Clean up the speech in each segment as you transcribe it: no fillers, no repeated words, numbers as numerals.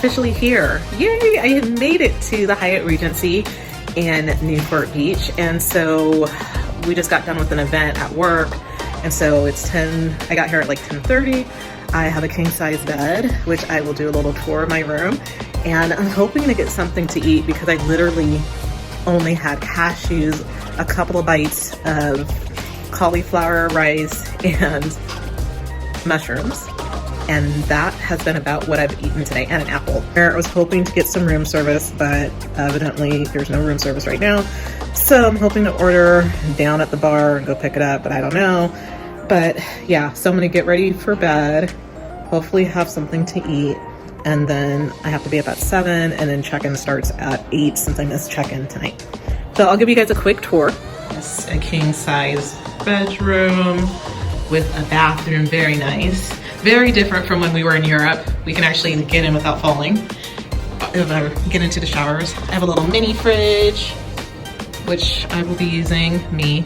officially here. Yay! I have made it to the Hyatt Regency in Newport Beach, and so we just got done with an event at work, and so it's 10. I got here at like 10:30. I have a king size bed, which I will do a little tour of my room, and I'm hoping to get something to eat because I literally only had cashews, a couple of bites of cauliflower rice and mushrooms, and that has been about what I've eaten today, and an apple. I was hoping to get some room service, but evidently there's no room service right now, so I'm hoping to order down at the bar and go pick it up, but I don't know. But yeah, so I'm gonna get ready for bed, hopefully have something to eat, and then I have to be up at 7, and then check-in starts at 8 since I missed check-in tonight. So I'll give you guys a quick tour. It's a king size bedroom with a bathroom, very nice. Very different from when we were in Europe. We can actually get in without falling. If I get into the showers. I have a little mini fridge, which I will be using, me.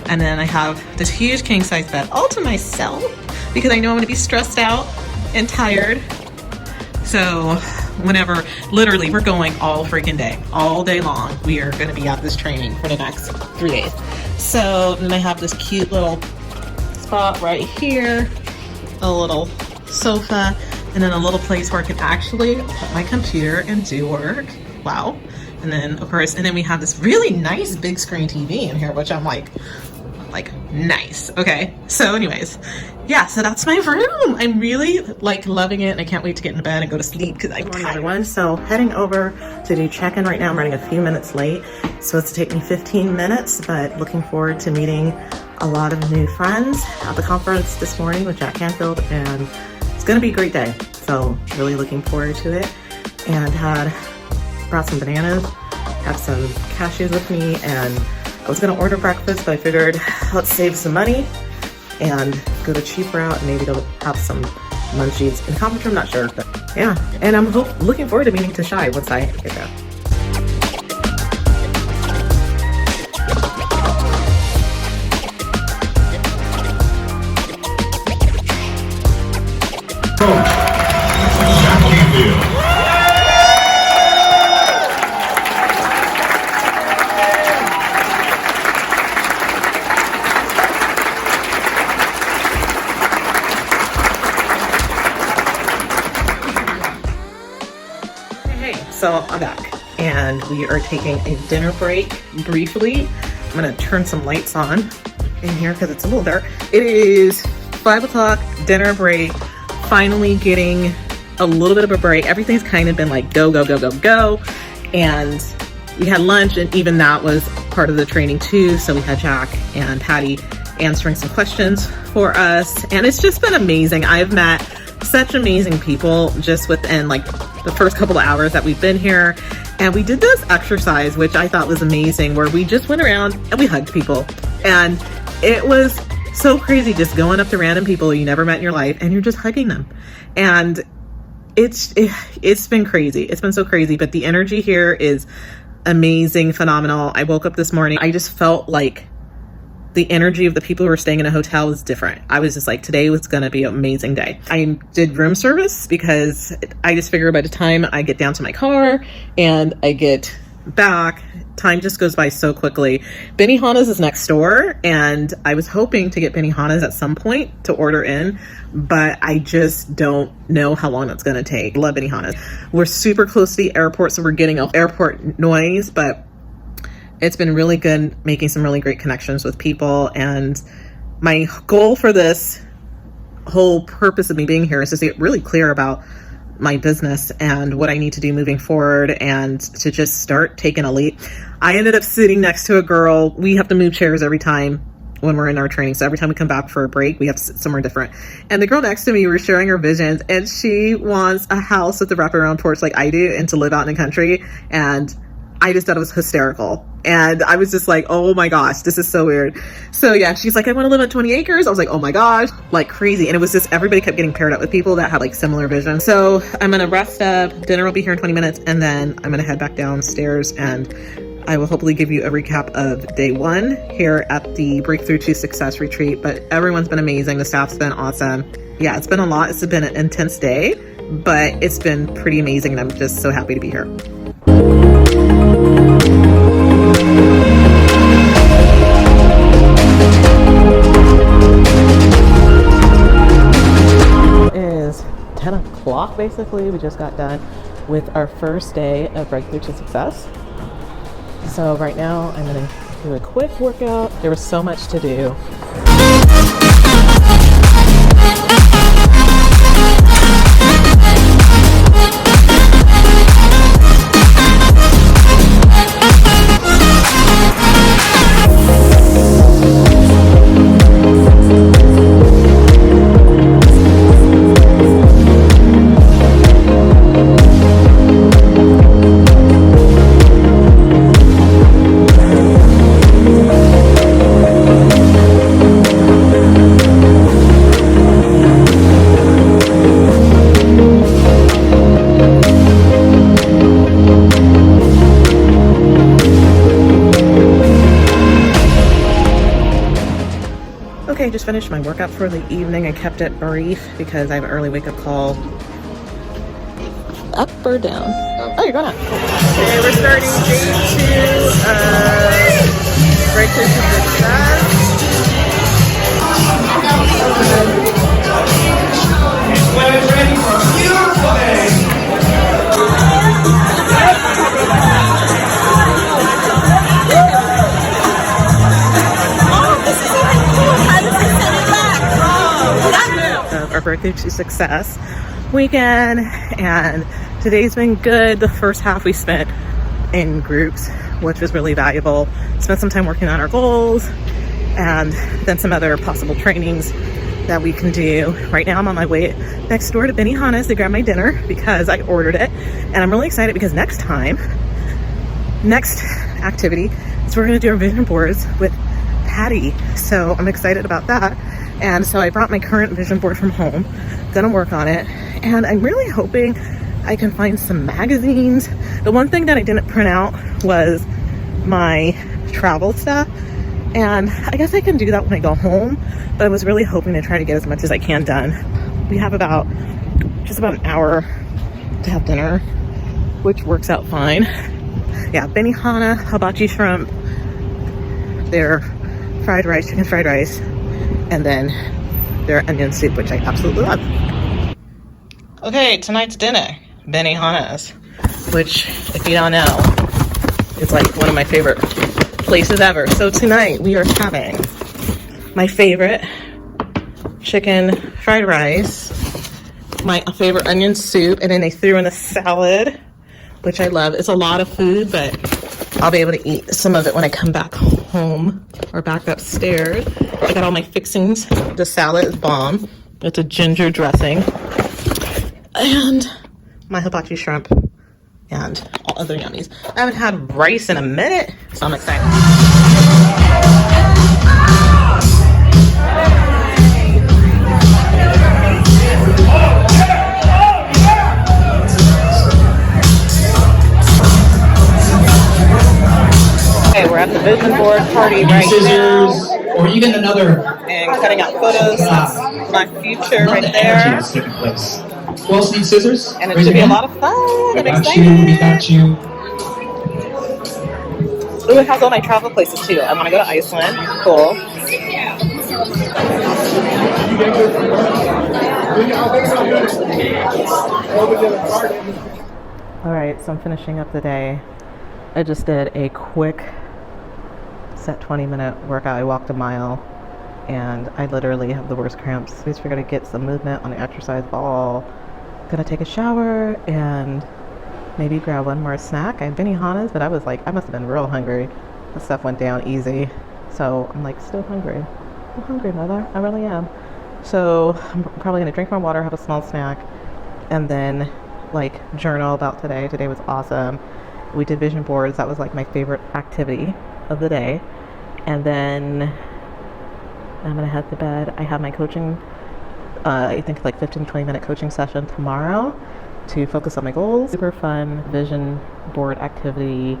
And then I have this huge king size bed all to myself because I know I'm gonna be stressed out and tired. So whenever, literally we're going all freaking day, all day long. We are gonna be at this training for the next 3 days. So then I have this cute little spot right here, a little sofa, and then a little place where I can actually put my computer and do work. Wow. And then of course, and then we have this really nice big screen TV in here, which I'm like nice. Okay. So anyways, yeah, so that's my room. I'm really loving it, and I can't wait to get into bed and go to sleep because I'm tired. Everyone, so heading over to do check-in right now. I'm running a few minutes late, so it's to take me 15 minutes, but looking forward to meeting a lot of new friends at the conference this morning with Canfield, and it's gonna be a great day. So really looking forward to it. And brought some bananas, have some cashews with me, and I was gonna order breakfast, but I figured let's save some money and go the cheap route, and maybe they'll have some munchies in the conference room, not sure, but yeah. And I'm looking forward to meeting Tashai once I get there. So I'm back, and we are taking a dinner break briefly. I'm gonna turn some lights on in here because it's a little dark. It is 5 o'clock, dinner break, finally getting a little bit of a break. Everything's kind of been like go, go, go, go, go. And we had lunch, and even that was part of the training too. So we had Jack and Patty answering some questions for us, and it's just been amazing. I've met such amazing people just within the first couple of hours that we've been here. And we did this exercise, which I thought was amazing, where we just went around and we hugged people. And it was so crazy just going up to random people you never met in your life, and you're just hugging them. And it's been crazy. It's been so crazy, but the energy here is amazing, phenomenal. I woke up this morning, I just felt like the energy of the people who were staying in a hotel was different. I was just like, today was gonna be an amazing day. I did room service because I just figured by the time I get down to my car and I get back, time just goes by so quickly. Benihana's is next door, and I was hoping to get Benihana's at some point to order in, but I just don't know how long that's gonna take. Love Benihana's. We're super close to the airport, so we're getting airport noise, but it's been really good making some really great connections with people. And my goal for this whole purpose of me being here is to get really clear about my business and what I need to do moving forward, and to just start taking a leap. I ended up sitting next to a girl. We have to move chairs every time when we're in our training. So every time we come back for a break, we have to sit somewhere different. And the girl next to me, we were sharing her visions, and she wants a house with a wraparound porch like I do, and to live out in the country. And I just thought it was hysterical. And I was just like, oh my gosh, this is so weird. So yeah, she's like, I want to live on 20 acres. I was like, oh my gosh, like crazy. And it was just, everybody kept getting paired up with people that had similar vision. So I'm going to rest up. Dinner will be here in 20 minutes. And then I'm going to head back downstairs, and I will hopefully give you a recap of day 1 here at the Breakthrough to Success retreat. But everyone's been amazing. The staff's been awesome. Yeah, it's been a lot. It's been an intense day. but it's been pretty amazing and I'm just so happy to be here. It is 10 o'clock basically. We just got done with our first day of Breakthrough to Success. So right now I'm gonna do a quick workout. There was so much to do. Okay, just finished my workout for the evening. I kept it brief because I have an early wake-up call. Up or down? Oh, you're going up. Okay, we're starting day 2 of Breakthrough to Success. Ready for a beautiful day. Our Breakthrough to Success weekend, and today's been good. The first half we spent in groups, which was really valuable. Spent some time working on our goals and then some other possible trainings that we can do. Right now I'm on my way next door to Benihana's to grab my dinner because I ordered it, and I'm really excited because next activity is we're going to do our vision boards with Patty, so I'm excited about that. And so I brought my current vision board from home, gonna work on it, and I'm really hoping I can find some magazines. The one thing that I didn't print out was my travel stuff, and I guess I can do that when I go home, but I was really hoping to try to get as much as I can done. We have just about an hour to have dinner, which works out fine. Yeah, Benihana, hibachi shrimp, their chicken fried rice, and then their onion soup, which I absolutely love. Okay, tonight's dinner, Benihana's, which, if you don't know, is like one of my favorite places ever. So tonight we are having my favorite chicken fried rice, my favorite onion soup, and then they threw in a salad, which I love. It's a lot of food, but I'll be able to eat some of it when I come back home or back upstairs. I got all my fixings. The salad is bomb. It's a ginger dressing. And my hibachi shrimp and all other yummies. I haven't had rice in a minute, so I'm excited. Okay, we're at the vision board party right now. Or even another, and cutting out photos of my future right there. 12 seed scissors. And it should be a lot of fun. I'm excited. We got you. Ooh, it has all my travel places too. I want to go to Iceland. Cool. Alright, so I'm finishing up the day. I just did a quick set 20-minute workout. I walked a mile and I literally have the worst cramps. So we're gonna get some movement on the exercise ball. Gonna take a shower and maybe grab one more snack. I had Benihana's, but I was like, I must have been real hungry. The stuff went down easy. So I'm like, still hungry. I'm hungry, mother. I really am. So I'm probably gonna drink my water, have a small snack, and then like journal about today. Today was awesome. We did vision boards. That was like my favorite activity of the day. And then I'm gonna head to bed. I have my coaching, I think like 15-20 minute coaching session tomorrow to focus on my goals. Super fun vision board activity,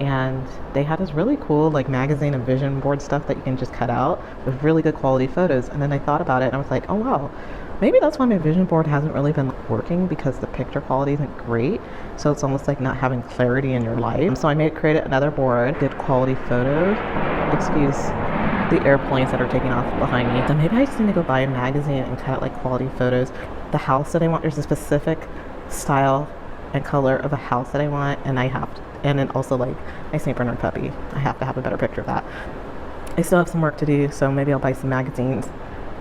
and they had this really cool like magazine and vision board stuff that you can just cut out with really good quality photos. And then I thought about it and I was like, oh wow, maybe that's why my vision board hasn't really been working because the picture quality isn't great. So it's almost like not having clarity in your life. So I created another board, good quality photos. Excuse the airplanes that are taking off behind me. So maybe I just need to go buy a magazine and cut out like quality photos. The house that I want, there's a specific style and color of a house that I want, and and then also like my St. Bernard puppy. I have to have a better picture of that. I still have some work to do, so maybe I'll buy some magazines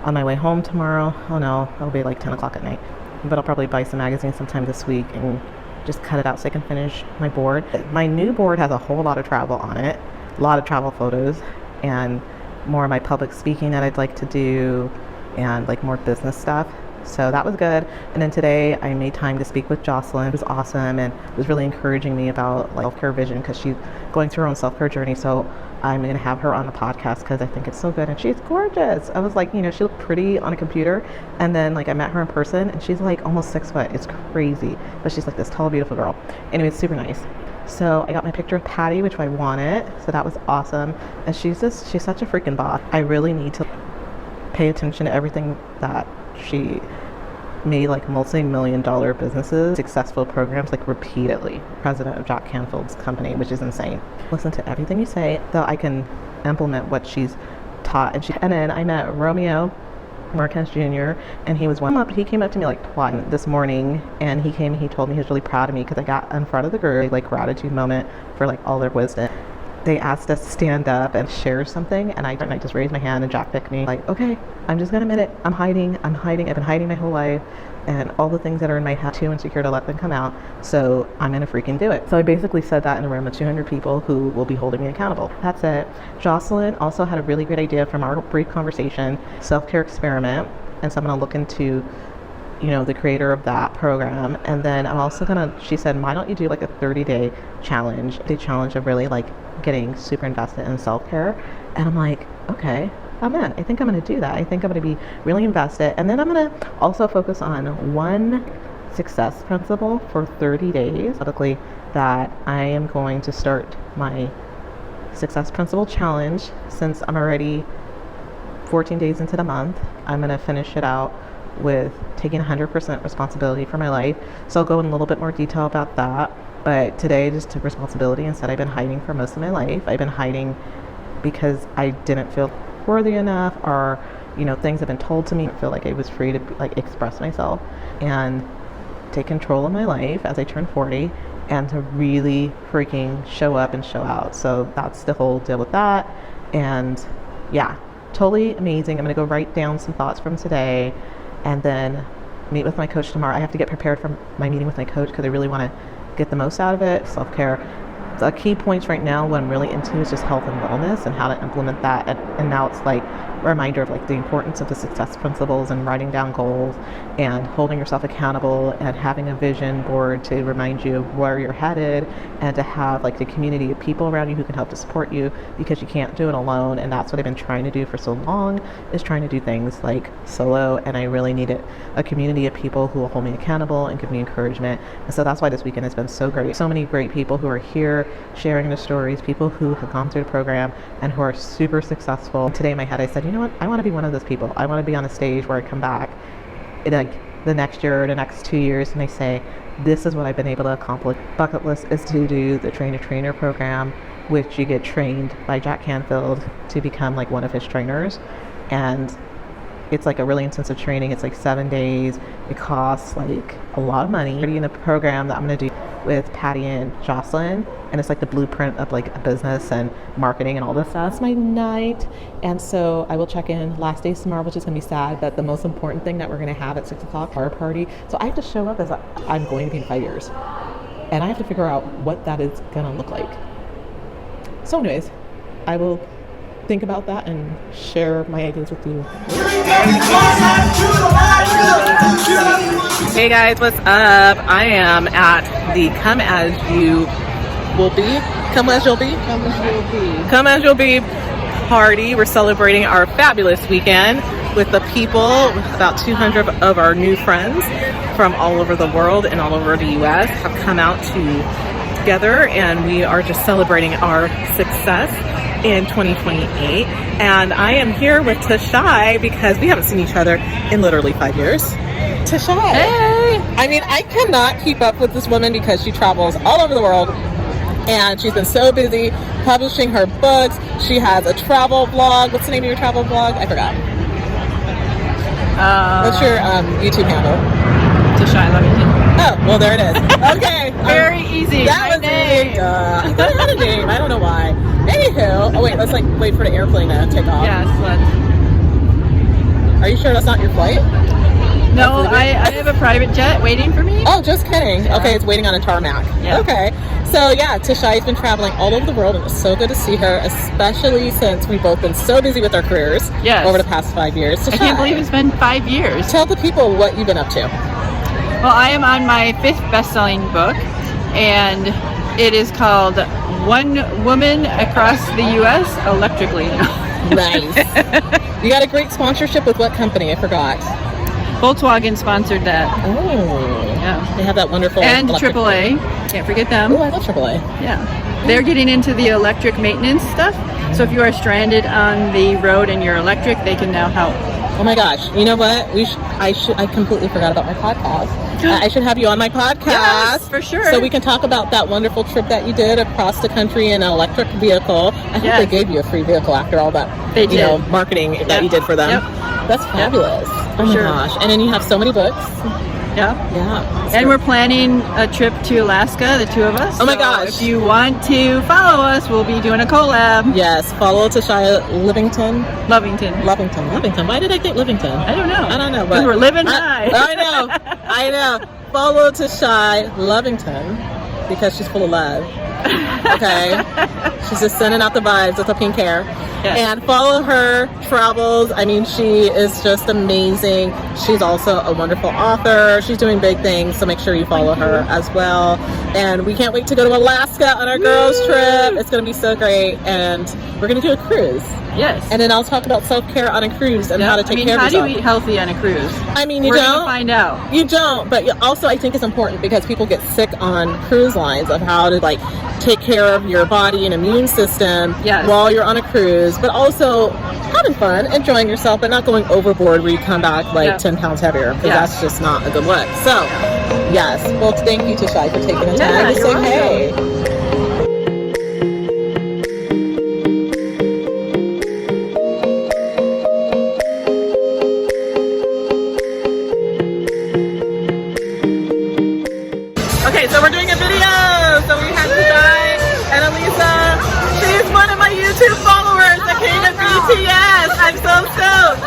on my way home tomorrow. Oh no, it'll be like 10 o'clock at night. But I'll probably buy some magazines sometime this week and just cut it out so I can finish my board. My new board has a whole lot of travel on it, a lot of travel photos, and more of my public speaking that I'd like to do, and like more business stuff. So that was good. And then today I made time to speak with Jocelyn. It was awesome and was really encouraging me about like self-care vision, because she's going through her own self-care journey. So I'm going to have her on the podcast because I think it's so good. And she's gorgeous. I was like, you know, she looked pretty on a computer. And then like I met her in person and she's like almost 6 foot. It's crazy. But she's like this tall, beautiful girl. Anyway, it's super nice. So I got my picture of Patty, which I wanted. So that was awesome. And she's such a freaking boss. I really need to pay attention to everything that she made, like multi-million-dollar businesses, successful programs, like repeatedly. President of Jack Canfield's company, which is insane. Listen to everything you say, so I can implement what she's taught. And then I met Romeo Marquez Jr. and he came up to me like twice this morning, and he told me he was really proud of me because I got in front of the group, like gratitude moment for like all their wisdom. They asked us to stand up and share something, and I just raised my hand, and Jack picked me. Like, okay, I'm just gonna admit it. I'm hiding. I've been hiding my whole life, and all the things that are in my head, too insecure to let them come out. So I'm gonna freaking do it. So I basically said that in a room of 200 people who will be holding me accountable. That's it. Jocelyn also had a really great idea from our brief conversation, self-care experiment, and so I'm gonna look into, you know, the creator of that program. And then I'm also she said, why don't you do like a 30-day challenge, the challenge of really like getting super invested in self-care. And I'm like, okay, I'm in. I think I'm going to do that. I think I'm going to be really invested. And then I'm going to also focus on one success principle for 30 days. Publicly, that I am going to start my success principle challenge. Since I'm already 14 days into the month, I'm going to finish it out with taking 100% responsibility for my life. So I'll go in a little bit more detail about that. But today I just took responsibility and said I've been hiding for most of my life. I've been hiding because I didn't feel worthy enough, or, you know, things have been told to me. I feel like I was free to like express myself and take control of my life as I turn 40, and to really freaking show up and show out. So that's the whole deal with that. And yeah, totally amazing. I'm going to go write down some thoughts from today and then meet with my coach tomorrow. I have to get prepared for my meeting with my coach because I really want to get the most out of it. Self-care. The key points right now, what I'm really into, is just health and wellness and how to implement that. And now it's like a reminder of like the importance of the success principles and writing down goals and holding yourself accountable and having a vision board to remind you of where you're headed, and to have like the community of people around you who can help to support you, because you can't do it alone. And that's what I've been trying to do for so long, is trying to do things like solo, and I really needed a community of people who will hold me accountable and give me encouragement. And so that's why this weekend has been so great. So many great people who are here sharing their stories, people who have gone through the program and who are super successful. Today in my head I said, you know what, I want to be one of those people. I want to be on a stage where I come back in like the next year or the next 2 years and I say, this is what I've been able to accomplish. Bucket list is to do the train-to-trainer program, which you get trained by Jack Canfield to become like one of his trainers. And it's like a really intensive training. It's like 7 days. It costs like a lot of money. In the program that I'm going to do with Patty and Jocelyn, and it's like the blueprint of like a business and marketing and all this stuff. It's my night. And so I will check in. Last day's tomorrow, which is going to be sad, but the most important thing that we're going to have at 6 o'clock, our party. So I have to show up as I'm going to be in 5 years, and I have to figure out what that is going to look like. So anyways, I will think about that and share my ideas with you. Hey guys, what's up? I am at the Come As You Will Be party. We're celebrating our fabulous weekend with the people. About 200 of our new friends from all over the world and all over the US have come out together, and we are just celebrating our success in 2028. And I am here with Tashai because we haven't seen each other in literally 5 years. Tashai. Hey. I mean, I cannot keep up with this woman because she travels all over the world. And she's been so busy publishing her books. She has a travel blog. What's the name of your travel blog? I forgot. What's your YouTube handle? Tashai Lovington. Oh, well, there it is. Okay. Very easy. That was easy. I thought I had a name. I don't know why. Anywho. Oh, wait. Let's wait for the airplane to take off. Yes, let's. Are you sure that's not your flight? No, I have a private jet waiting for me. Oh, just kidding. Yeah. Okay, it's waiting on a tarmac. Yeah. Okay. So, yeah, Tashai's been traveling all over the world, and it's so good to see her, especially since we've both been so busy with our careers over the past 5 years. Tashai, I can't believe it's been 5 years. Tell the people what you've been up to. Well, I am on my 5th best-selling book, and it is called One Woman Across the U.S. Electrically. Nice. You got a great sponsorship with what company? I forgot. Volkswagen sponsored that. Oh. Yeah. They have that wonderful And electric... AAA. Can't forget them. Oh, I love AAA. Yeah. They're getting into the electric maintenance stuff. So if you are stranded on the road and you're electric, they can now help. Oh my gosh. You know what? I completely forgot about my podcast. I should have you on my podcast. Yes, for sure. So we can talk about that wonderful trip that you did across the country in an electric vehicle. I hope they gave you a free vehicle after all that marketing that you did for them. Yep. That's fabulous. Oh my gosh. And then you have so many books. Yeah. Yeah. And we're planning a trip to Alaska, the two of us. Oh my So gosh. If you want to follow us, we'll be doing a collab. Yes. Follow Tashai Lovington. Lovington. Why did I think Livington? I don't know. But Because we're living high. I know. Follow Tashai Lovington because she's full of love. Okay. She's just sending out the vibes with her pink hair. Yes. And follow her travels. I mean, she is just amazing. She's also a wonderful author. She's doing big things, so make sure you follow her as well. And we can't wait to go to Alaska on our girls trip. It's going to be so great. And we're going to do a cruise. Yes. And then I'll talk about self-care on a cruise and how to take care of yourself. How do you eat healthy on a cruise? I mean, We're gonna find out. You don't, but also I think it's important because people get sick on cruise lines of how to take care of your body and immune system while you're on a cruise, but also having fun, enjoying yourself, but not going overboard where you come back 10 pounds heavier because that's just not a good look. So, yes. Well, thank you, Tashai, for taking the time to say hey. Okay, so we're doing a video. So we have Tashai and Elisa. She's one of my YouTube followers that came to BTS. I'm so stoked.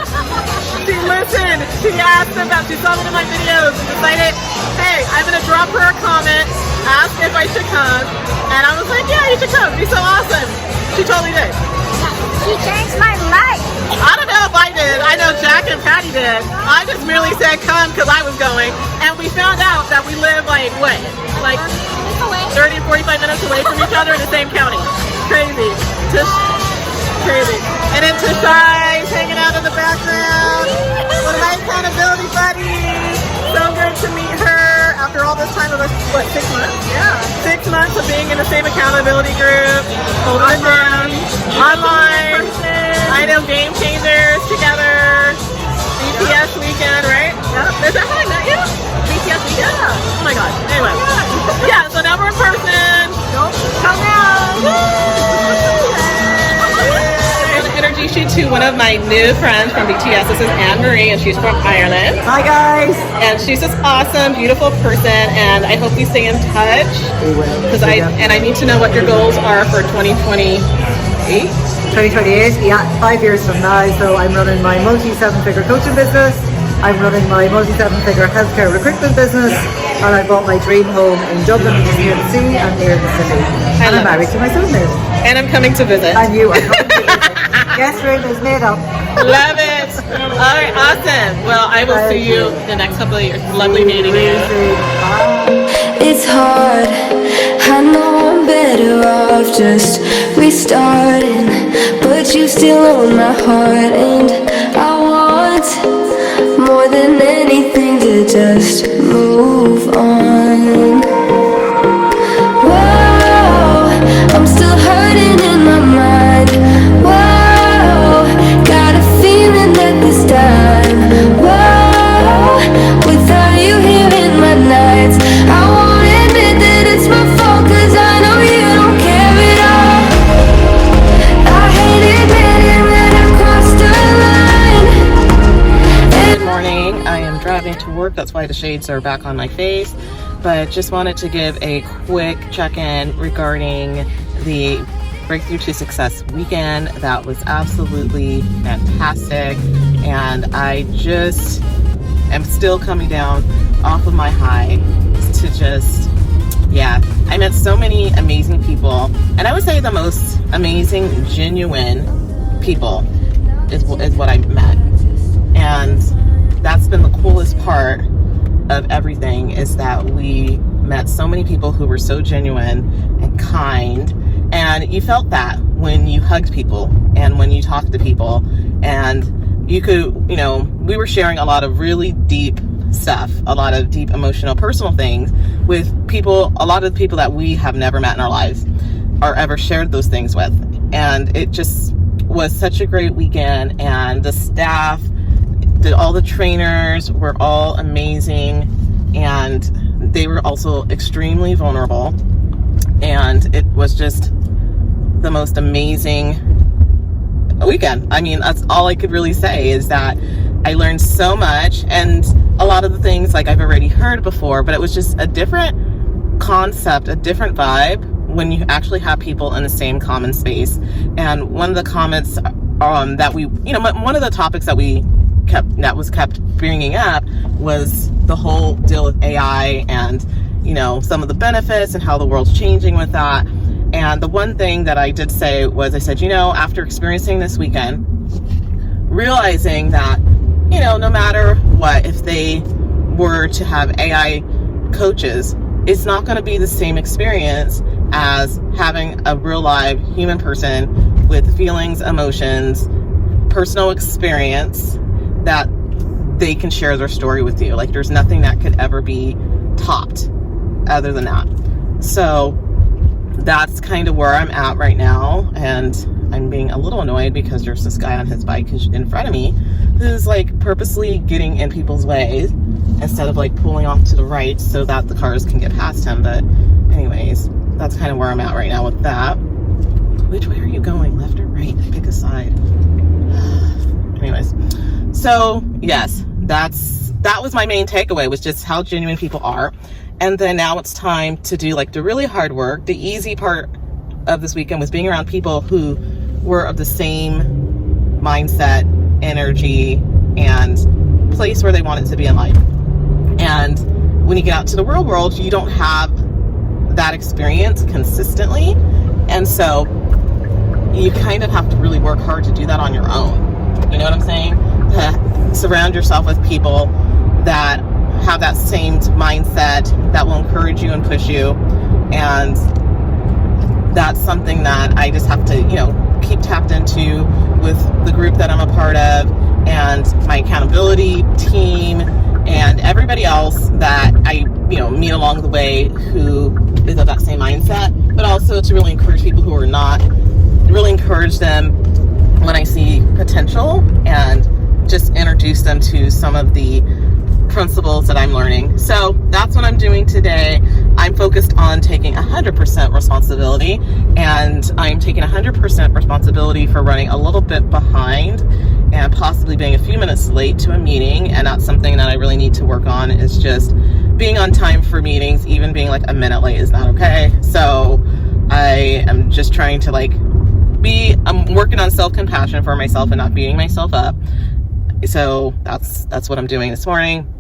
She listened. She asked about, she saw one of my videos and decided, hey, I'm going to drop her a comment, ask if I should come. And I was like, yeah, you should come. It'd be so awesome. She totally did. She changed my life. I don't know if I did. I know Jack and Patty did. I just merely said come because I was going. And we found out that we live like 30 to 45 minutes away from each other in the same county. Crazy. Crazy. And then Tashai's hanging out in the background. One of my accountability buddies. So good to meet her after all this time of 6 months? Yeah. 6 months of being in the same accountability group. Holding it down. Online. I know Game Changers together. BTS weekend, right? Yeah. Is that how I met you? BTS weekend? Yeah. Oh my god. Anyway. Yeah, so now we're in person. Come now. I'm going to introduce you to one of my new friends from BTS. This is Anne-Marie, and she's from Ireland. Hi guys! And she's this awesome, beautiful person, and I hope we stay in touch. We will. Because I need to know what your goals are for 2028. 2028, yeah, 5 years from now. So I'm running my multi-7-figure coaching business. I'm running my multi-7-figure healthcare recruitment business. And I bought my dream home in Dublin, which is near the sea and near the city. And I'm married to my soulmate. And I'm coming to visit. And you are coming to visit. Guest room is made up. Love it. All right, awesome. Well, I will see you the next couple of years. Lovely meeting you. It's hard, I know I'm better off just restarting, but you still own my heart, and I want more than anything to just move on. Whoa, I'm still hurting in my mind. Whoa, got a feeling that this time, whoa, without you here in my work. That's why the shades are back on my face. But just wanted to give a quick check-in regarding the Breakthrough to Success weekend. That was absolutely fantastic. And I just am still coming down off of my high to just, yeah, I met so many amazing people. And I would say the most amazing, genuine people is what I met. And that's been the coolest part of everything, is that we met so many people who were so genuine and kind. And you felt that when you hugged people and when you talked to people. And you could, you know, we were sharing a lot of really deep stuff, a lot of deep emotional, personal things with people, a lot of the people that we have never met in our lives or ever shared those things with. And it just was such a great weekend. And the staff, all the trainers were all amazing, and they were also extremely vulnerable. And it was just the most amazing weekend. I mean, that's all I could really say, is that I learned so much, and a lot of the things like I've already heard before, but it was just a different concept, a different vibe when you actually have people in the same common space. And one of the comments that we, you know, one of the topics that was kept bringing up was the whole deal with AI and, you know, some of the benefits and how the world's changing with that. And the one thing that I did say was, I said, you know, after experiencing this weekend, realizing that, you know, no matter what, if they were to have AI coaches, it's not going to be the same experience as having a real live human person with feelings, emotions, personal experience that they can share their story with you. Like, there's nothing that could ever be topped other than that. So that's kind of where I'm at right now. And I'm being a little annoyed because there's this guy on his bike in front of me who's like purposely getting in people's way instead of like pulling off to the right so that the cars can get past him. But anyways, that's kind of where I'm at right now with that. Which way are you going? Left or right? Pick a side. Anyways, so yes, that was my main takeaway, was just how genuine people are. And then now it's time to do like the really hard work. The easy part of this weekend was being around people who were of the same mindset, energy, and place where they wanted to be in life. And when you get out to the real world, you don't have that experience consistently. And so you kind of have to really work hard to do that on your own. You know what I'm saying? To surround yourself with people that have that same mindset, that will encourage you and push you. And that's something that I just have to, you know, keep tapped into with the group that I'm a part of, and my accountability team, and everybody else that I, you know, meet along the way who is of that same mindset. But also to really encourage people who are not, really encourage them when I see potential, and just introduce them to some of the principles that I'm learning. So that's what I'm doing today. I'm focused on taking 100% responsibility, and I'm taking 100% responsibility for running a little bit behind and possibly being a few minutes late to a meeting. And that's something that I really need to work on, is just being on time for meetings. Even being like a minute late is not okay. So I am just trying to like I'm working on self-compassion for myself and not beating myself up. So that's what I'm doing this morning,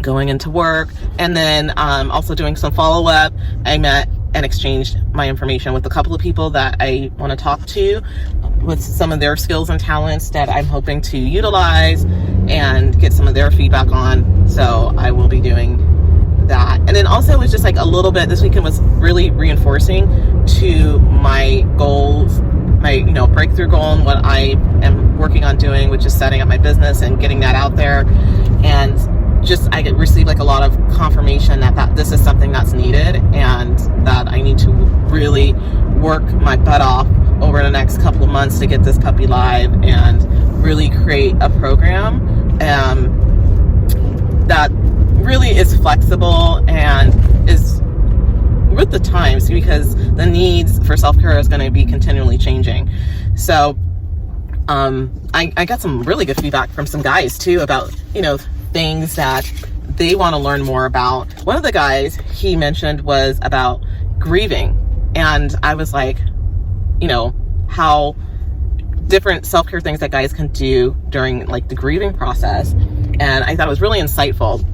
going into work. And then also doing some follow-up. I met and exchanged my information with a couple of people that I want to talk to with some of their skills and talents that I'm hoping to utilize and get some of their feedback on. So I will be doing that. And then also it was just like a little bit, this weekend was really reinforcing to my goals, my, you know, breakthrough goal, and what I am working on doing, which is setting up my business and getting that out there. And just I received like a lot of confirmation that this is something that's needed, and that I need to really work my butt off over the next couple of months to get this puppy live and really create a program that really is flexible and is with the times, because the needs for self-care is going to be continually changing. So I got some really good feedback from some guys too about, you know, things that they want to learn more about. One of the guys he mentioned was about grieving. And I was like, you know, how different self-care things that guys can do during like the grieving process. And I thought it was really insightful.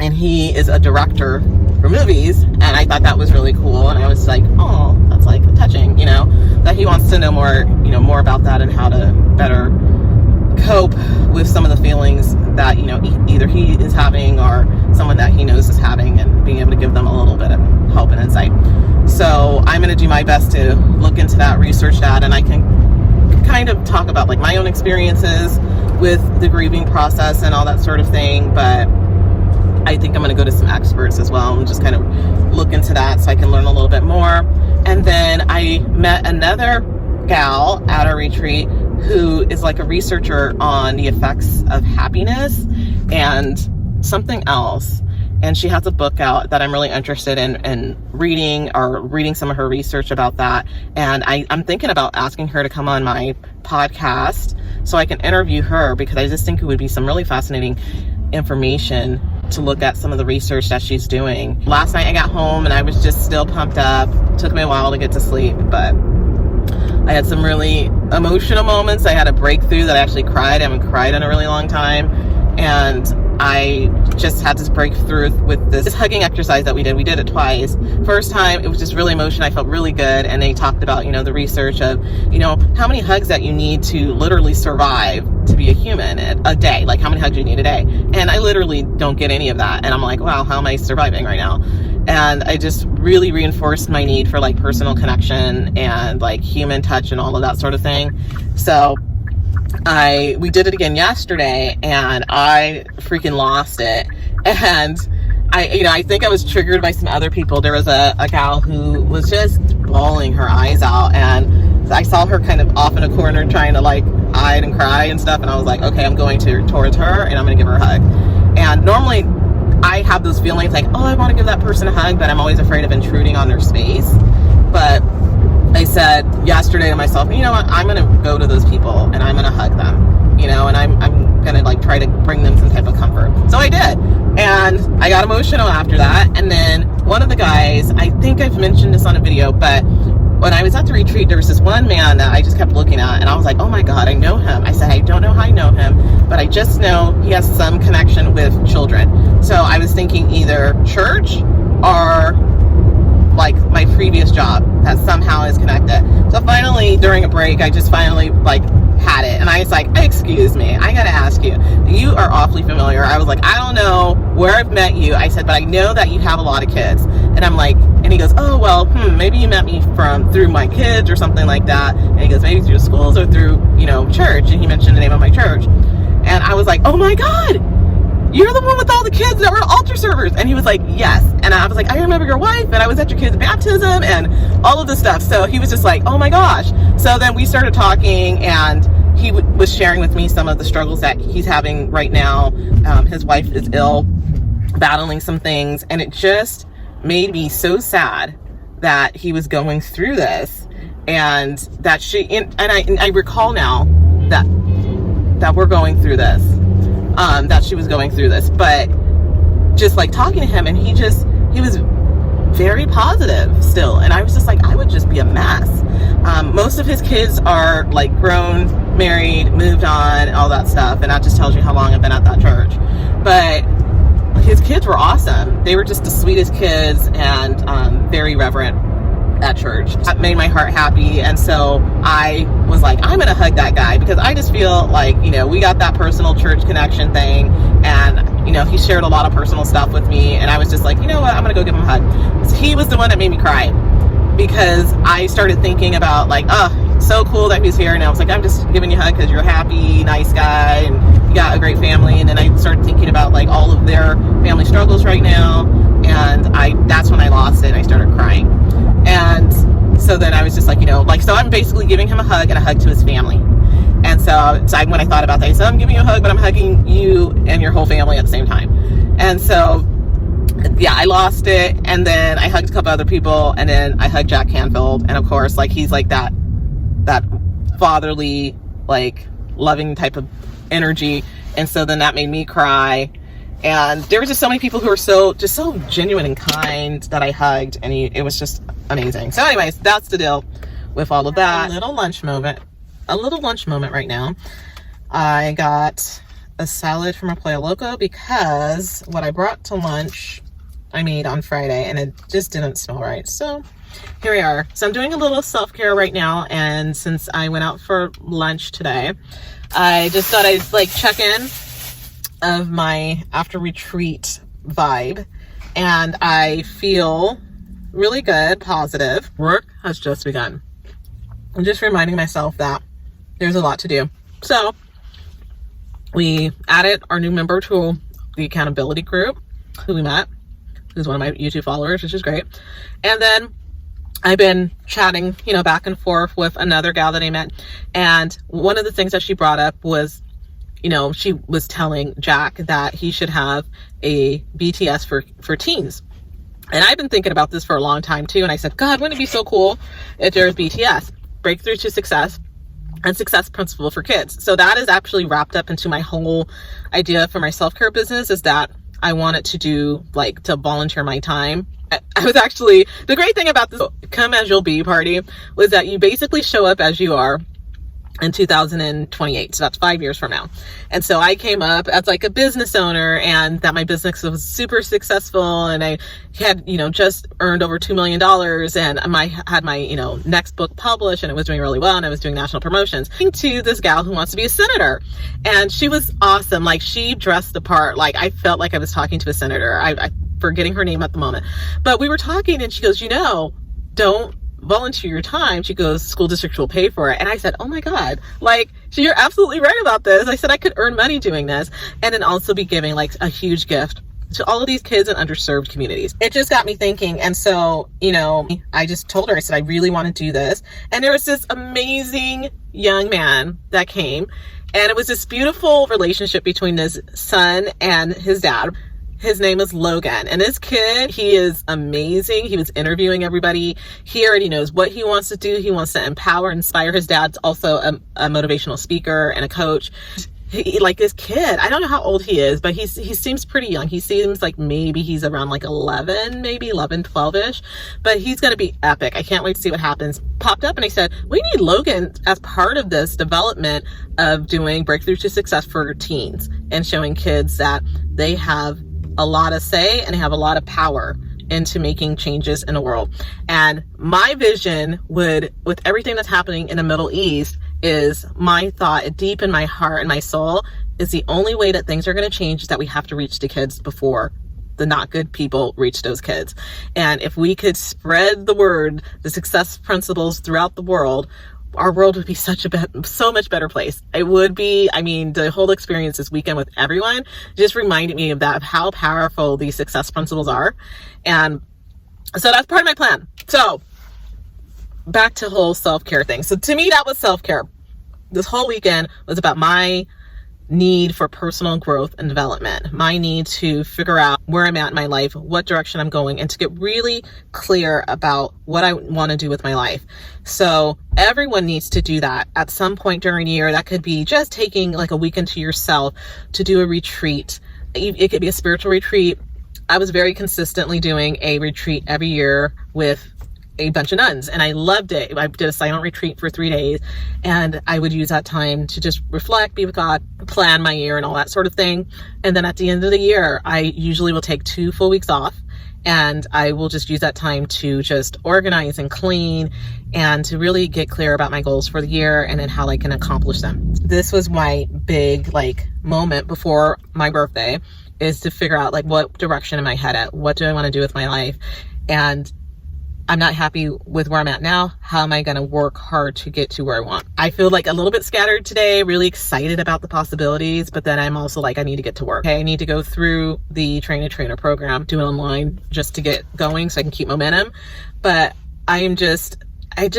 And he is a director for movies, and I thought that was really cool. And I was like, oh, that's like touching, you know, that he wants to know more, you know, more about that and how to better cope with some of the feelings that, you know, either he is having or someone that he knows is having, and being able to give them a little bit of help and insight. So I'm going to do my best to look into that, research that, and I can kind of talk about like my own experiences with the grieving process and all that sort of thing. But I think I'm going to go to some experts as well and just kind of look into that so I can learn a little bit more. And then I met another gal at our retreat who is like a researcher on the effects of happiness and something else. And she has a book out that I'm really interested in reading, or reading some of her research about that. And I'm thinking about asking her to come on my podcast so I can interview her, because I just think it would be some really fascinating information to look at some of the research that she's doing. Last night I got home and I was just still pumped up. It took me a while to get to sleep, but I had some really emotional moments. I had a breakthrough that I actually cried. I haven't cried in a really long time. And I just had this breakthrough with this hugging exercise that we did. We did it twice. First time, it was just really emotional. I felt really good. And they talked about, you know, the research of, you know, how many hugs that you need to literally survive to be a human a day. Like how many hugs you need a day. And I literally don't get any of that. And I'm like, wow, how am I surviving right now? And I just really reinforced my need for like personal connection and like human touch and all of that sort of thing. So we did it again yesterday, and I freaking lost it. And I think I was triggered by some other people. There was a gal who was just bawling her eyes out, and I saw her kind of off in a corner trying to like hide and cry and stuff. And I was like, okay, I'm going towards her and I'm going to give her a hug. And normally I have those feelings like, oh, I want to give that person a hug, but I'm always afraid of intruding on their space. But I said yesterday to myself, you know what, I'm going to go to those people and I'm going to hug them, you know, and I'm going to like try to bring them some type of comfort. So I did. And I got emotional after that. And then one of the guys, I think I've mentioned this on a video, but when I was at the retreat, there was this one man that I just kept looking at, and I was like, oh my God, I know him. I said, I don't know how I know him, but I just know he has some connection with children. So I was thinking either church or like my previous job that somehow is connected. So finally, during a break, I just finally like had it, and I was like, excuse me, I gotta ask you, you are awfully familiar. I was like, I don't know where I've met you. I said, but I know that you have a lot of kids. And I'm like, and he goes, oh well, maybe you met me through my kids or something like that. And he goes, maybe through schools or through, you know, church. And he mentioned the name of my church, and I was like, oh my God, you're the one with all the kids that were altar servers. And he was like, yes. And I was like, I remember your wife, and I was at your kid's baptism and all of this stuff. So he was just like, oh my gosh. So then we started talking, and he was sharing with me some of the struggles that he's having right now. His wife is ill, battling some things, and it just made me so sad that he was going through this, and that I recall now that we're going through this. That she was going through this, but just like talking to him, and he was very positive still, and I was just like, I would just be a mess. Most of his kids are like grown, married, moved on, all that stuff, and that just tells you how long I've been at that church. But his kids were awesome. They were just the sweetest kids, and very reverent at church. That made my heart happy. And so I was like, I'm gonna hug that guy, because I just feel like, you know, we got that personal church connection thing, and you know, he shared a lot of personal stuff with me, and I was just like, you know what, I'm gonna go give him a hug. So he was the one that made me cry, because I started thinking about like, oh, so cool that he's here. And I was like, I'm just giving you a hug because you're a happy, nice guy, and you got a great family. And then I started thinking about like all of their family struggles right now, and that's when I lost it, and I started crying. And so then I was just like, you know, like, so I'm basically giving him a hug and a hug to his family. And so when I thought about that, I said, I'm giving you a hug, but I'm hugging you and your whole family at the same time. And so, yeah, I lost it. And then I hugged a couple other people, and then I hugged Jack Canfield. And of course, like, he's like that fatherly, like, loving type of energy. And so then that made me cry. And there were just so many people who were so genuine and kind that I hugged, and it was just amazing. So anyways, that's the deal with all of that. A little lunch moment right now. I got a salad from a Pollo Loco because what I brought to lunch I made on Friday and it just didn't smell right. So here we are. So I'm doing a little self-care right now, and since I went out for lunch today, I just thought I'd like check in of my after retreat vibe, and I feel really good, positive. Work has just begun. I'm just reminding myself that there's a lot to do. So we added our new member to the accountability group who we met, who's one of my YouTube followers, which is great. And then I've been chatting, back and forth with another gal that I met. And one of the things that she brought up was, she was telling Jack that he should have a BTS for teens. And I've been thinking about this for a long time too. And I said, God, wouldn't it be so cool if there's BTS, Breakthrough to Success, and Success Principle for Kids. So that is actually wrapped up into my whole idea for my self-care business, is that I wanted to do, to volunteer my time. I was actually, the great thing about this Come As You'll Be party was that you basically show up as you are in 2028. So that's 5 years from now. And so I came up as a business owner, and that my business was super successful, and I had, just earned over $2 million, and I had my, next book published, and it was doing really well, and I was doing national promotions. To this gal who wants to be a senator, and she was awesome. She dressed the part. I felt like I was talking to a senator. I forgetting her name at the moment, but we were talking, and she goes, don't volunteer your time. She goes, school districts will pay for it. And I said, oh my God, you're absolutely right about this. I said I could earn money doing this, and then also be giving a huge gift to all of these kids in underserved communities. It just got me thinking. And so, I just told her, I said, I really want to do this. And there was this amazing young man that came, and it was this beautiful relationship between his son and his dad. His name is Logan, and this kid, he is amazing. He was interviewing everybody. He already knows what he wants to do. He wants to empower, inspire. His dad's also a motivational speaker and a coach. This kid, I don't know how old he is, but he seems pretty young. He seems like maybe he's around 11, maybe 11, 12-ish, but he's going to be epic. I can't wait to see what happens. Popped up, and I said, we need Logan as part of this development of doing Breakthrough to Success for teens and showing kids that they have a lot of say and have a lot of power into making changes in the world. And my vision with everything that's happening in the Middle East, is my thought deep in my heart and my soul, is the only way that things are going to change is that we have to reach the kids before the not good people reach those kids. And if we could spread the word, the success principles throughout the world, our world would be so much better place. It would be, the whole experience this weekend with everyone just reminded me of that, of how powerful these success principles are. And so that's part of my plan. So back to whole self-care thing. So to me, that was self-care. This whole weekend was about my need for personal growth and development, my need to figure out where I'm at in my life, what direction I'm going, and to get really clear about what I want to do with my life. So everyone needs to do that at some point during the year. That could be just taking a weekend to yourself to do a retreat. It could be a spiritual retreat. I was very consistently doing a retreat every year with a bunch of nuns, and I loved it. I did a silent retreat for 3 days, and I would use that time to just reflect, be with God, plan my year and all that sort of thing. And then at the end of the year, I usually will take 2 full weeks off, and I will just use that time to just organize and clean and to really get clear about my goals for the year and then how I can accomplish them. This was my big moment before my birthday, is to figure out what direction am I headed? What do I want to do with my life? And I'm not happy with where I'm at now. How am I going to work hard to get to where I want? I feel a little bit scattered today, really excited about the possibilities, but then I'm also I need to get to work. Okay, I need to go through the trainer program, do it online just to get going so I can keep momentum. But I just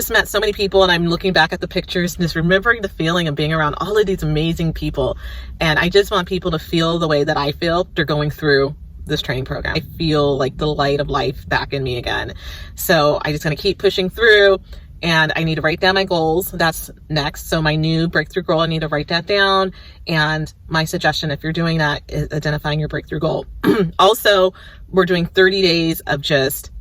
met so many people, and I'm looking back at the pictures and just remembering the feeling of being around all of these amazing people. And I just want people to feel the way that I feel they're going through this training program. I feel the light of life back in me again. So I just gonna keep pushing through and I need to write down my goals. That's next. So my new breakthrough goal, I need to write that down. And my suggestion, if you're doing that, is identifying your breakthrough goal. Also, we're doing 30 days of just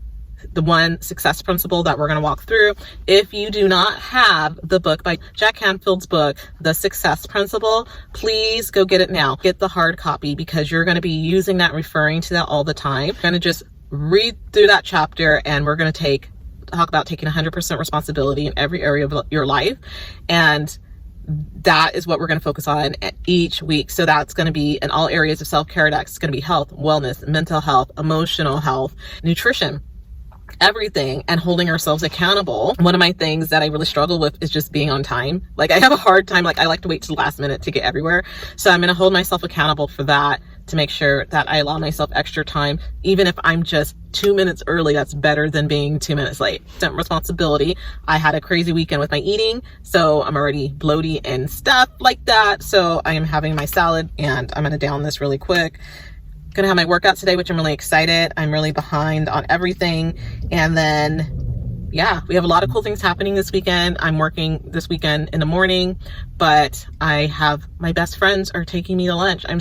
the one success principle that we're going to walk through. If you do not have the book by Jack Canfield's book, The Success Principle, please go get it now. Get the hard copy, because you're going to be using that, referring to that all the time. I'm going to just read through that chapter, and we're going to talk about taking 100% responsibility in every area of your life. And that is what we're going to focus on each week. So that's going to be in all areas of self-care. That's going to be health, wellness, mental health, emotional health, nutrition, everything, and holding ourselves accountable. One of my things that I really struggle with is just being on time. Like, I have a hard time, like I like to wait to the last minute to get everywhere. So I'm going to hold myself accountable for that, to make sure that I allow myself extra time. Even if I'm just 2 minutes early, that's better than being 2 minutes late. Responsibility. I had a crazy weekend with my eating, so I'm already bloaty and stuff like that. So I am having my salad, and I'm going to down this really quick. Gonna have my workout today, which I'm really excited. I'm really behind on everything. And then, yeah, we have a lot of cool things happening this weekend. I'm working this weekend in the morning, but I have my best friends are taking me to lunch. I'm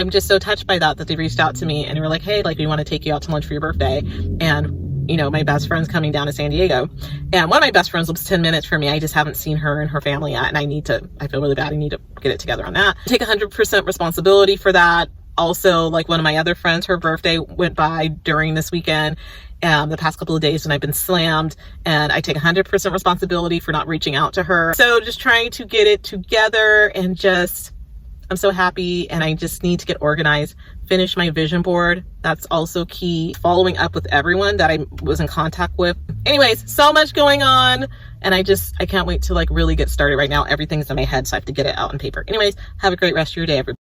just so touched by that they reached out to me and were like, hey, like, we want to take you out to lunch for your birthday. And, you know, my best friend's coming down to San Diego. And one of my best friends lives 10 minutes from me. I just haven't seen her and her family yet. And I feel really bad. I need to get it together on that. Take 100% responsibility for that. Also, like, one of my other friends, her birthday went by during this weekend, the past couple of days, and I've been slammed, and I take 100% responsibility for not reaching out to her. So just trying to get it together, and I'm so happy, and I just need to get organized, finish my vision board. That's also key. Following up with everyone that I was in contact with. Anyways, so much going on, and I can't wait to, like, really get started right now. Everything's in my head, so I have to get it out on paper. Anyways, have a great rest of your day, everybody.